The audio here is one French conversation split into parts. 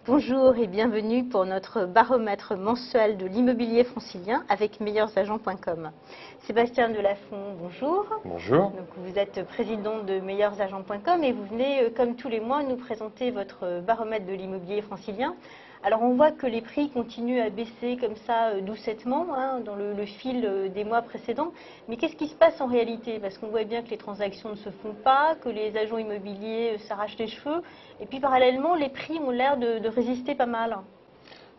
Bonjour et bienvenue pour notre baromètre mensuel de l'immobilier francilien avec meilleursagents.com. Sébastien Delafont, bonjour. Bonjour. Donc, vous êtes président de meilleursagents.com et vous venez, comme tous les mois, nous présenter votre baromètre de l'immobilier francilien. Alors on voit que les prix continuent à baisser comme ça doucettement dans le fil des mois précédents. Mais qu'est-ce qui se passe en réalité? Parce qu'on voit bien que les transactions ne se font pas, que les agents immobiliers s'arrachent les cheveux. Et puis parallèlement, les prix ont l'air de résister pas mal.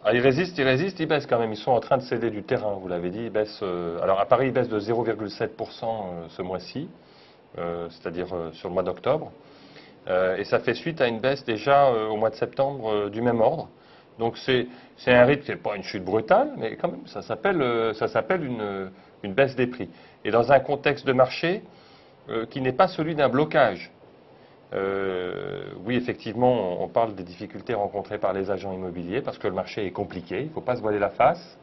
Ah, ils résistent, ils baissent quand même. Ils sont en train de céder du terrain, vous l'avez dit. Ils baissent, alors à Paris, ils baissent de 0,7% ce mois-ci, c'est-à-dire sur le mois d'octobre. Et ça fait suite à une baisse déjà au mois de septembre du même ordre. Donc c'est un rythme, c'est pas une chute brutale, mais quand même, ça s'appelle une baisse des prix. Et dans un contexte de marché qui n'est pas celui d'un blocage. Oui, effectivement, on parle des difficultés rencontrées par les agents immobiliers parce que le marché est compliqué, il ne faut pas se voiler la face,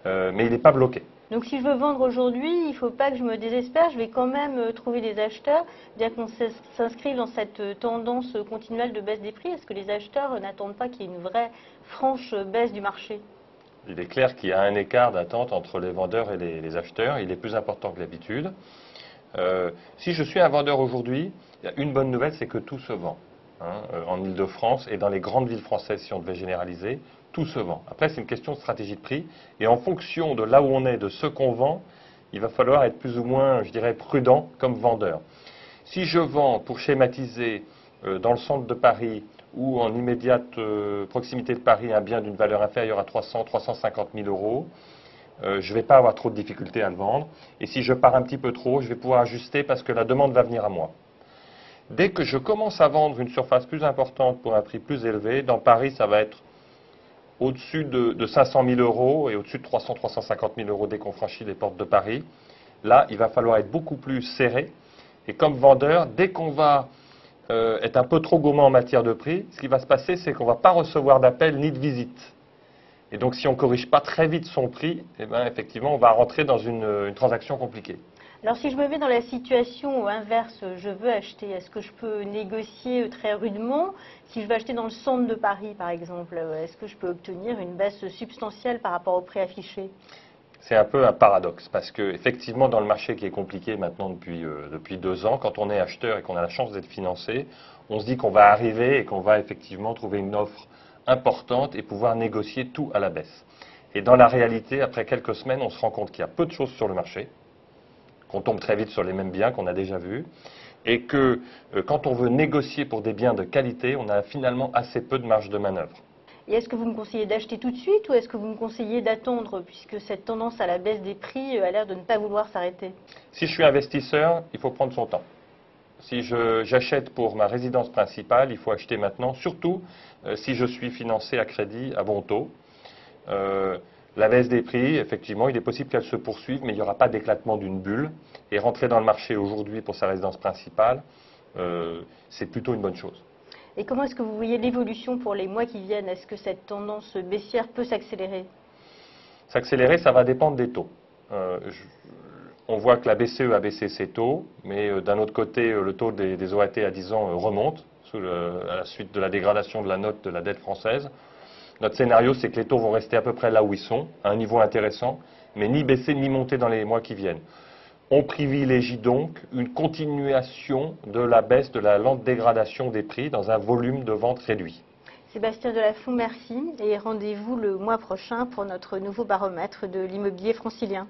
mais il n'est pas bloqué. Donc si je veux vendre aujourd'hui, il ne faut pas que je me désespère, je vais quand même trouver des acheteurs, bien qu'on s'inscrive dans cette tendance continuelle de baisse des prix. Est-ce que les acheteurs n'attendent pas qu'il y ait une vraie franche baisse du marché? Il est clair qu'il y a un écart d'attente entre les vendeurs et les acheteurs, il est plus important que d'habitude. Si je suis un vendeur aujourd'hui, il y a une bonne nouvelle, c'est que tout se vend. En Ile-de-France et dans les grandes villes françaises, si on devait généraliser, tout se vend. Après, c'est une question de stratégie de prix. Et en fonction de là où on est, de ce qu'on vend, il va falloir être plus ou moins, je dirais, prudent comme vendeur. Si je vends, pour schématiser, dans le centre de Paris ou en immédiate proximité de Paris, un bien d'une valeur inférieure à 300-350 000 euros, je ne vais pas avoir trop de difficultés à le vendre. Et si je pars un petit peu trop, je vais pouvoir ajuster parce que la demande va venir à moi. Dès que je commence à vendre une surface plus importante pour un prix plus élevé, dans Paris, ça va être au-dessus de 500 000 euros et au-dessus de 300-350 000 euros dès qu'on franchit les portes de Paris. Là, il va falloir être beaucoup plus serré. Et comme vendeur, dès qu'on va être un peu trop gourmand en matière de prix, ce qui va se passer, c'est qu'on ne va pas recevoir d'appel ni de visite. Et donc, si on ne corrige pas très vite son prix, eh bien, effectivement, on va rentrer dans une transaction compliquée. Alors si je me mets dans la situation inverse, je veux acheter, est-ce que je peux négocier très rudement? Si je veux acheter dans le centre de Paris, par exemple, est-ce que je peux obtenir une baisse substantielle par rapport au prix affiché? C'est un peu un paradoxe, parce qu'effectivement, dans le marché qui est compliqué maintenant depuis 2 ans, quand on est acheteur et qu'on a la chance d'être financé, on se dit qu'on va arriver et qu'on va effectivement trouver une offre importante et pouvoir négocier tout à la baisse. Et dans la réalité, après quelques semaines, on se rend compte qu'il y a peu de choses sur le marché, qu'on tombe très vite sur les mêmes biens qu'on a déjà vus, et que quand on veut négocier pour des biens de qualité, on a finalement assez peu de marge de manœuvre. Et est-ce que vous me conseillez d'acheter tout de suite ou est-ce que vous me conseillez d'attendre puisque cette tendance à la baisse des prix a l'air de ne pas vouloir s'arrêter? Si je suis investisseur, il faut prendre son temps. Si j'achète pour ma résidence principale, il faut acheter maintenant, surtout si je suis financé à crédit à bon taux. La baisse des prix, effectivement, il est possible qu'elle se poursuive, mais il n'y aura pas d'éclatement d'une bulle. Et rentrer dans le marché aujourd'hui pour sa résidence principale, c'est plutôt une bonne chose. Et comment est-ce que vous voyez l'évolution pour les mois qui viennent? Est-ce que cette tendance baissière peut s'accélérer? S'accélérer, ça va dépendre des taux. On voit que la BCE a baissé ses taux, mais d'un autre côté, le taux des OAT à 10 ans remonte à la suite de la dégradation de la note de la dette française. Notre scénario, c'est que les taux vont rester à peu près là où ils sont, à un niveau intéressant, mais ni baisser ni monter dans les mois qui viennent. On privilégie donc une continuation de la baisse, de la lente dégradation des prix dans un volume de vente réduit. Sébastien Delafont, merci et rendez-vous le mois prochain pour notre nouveau baromètre de l'immobilier francilien.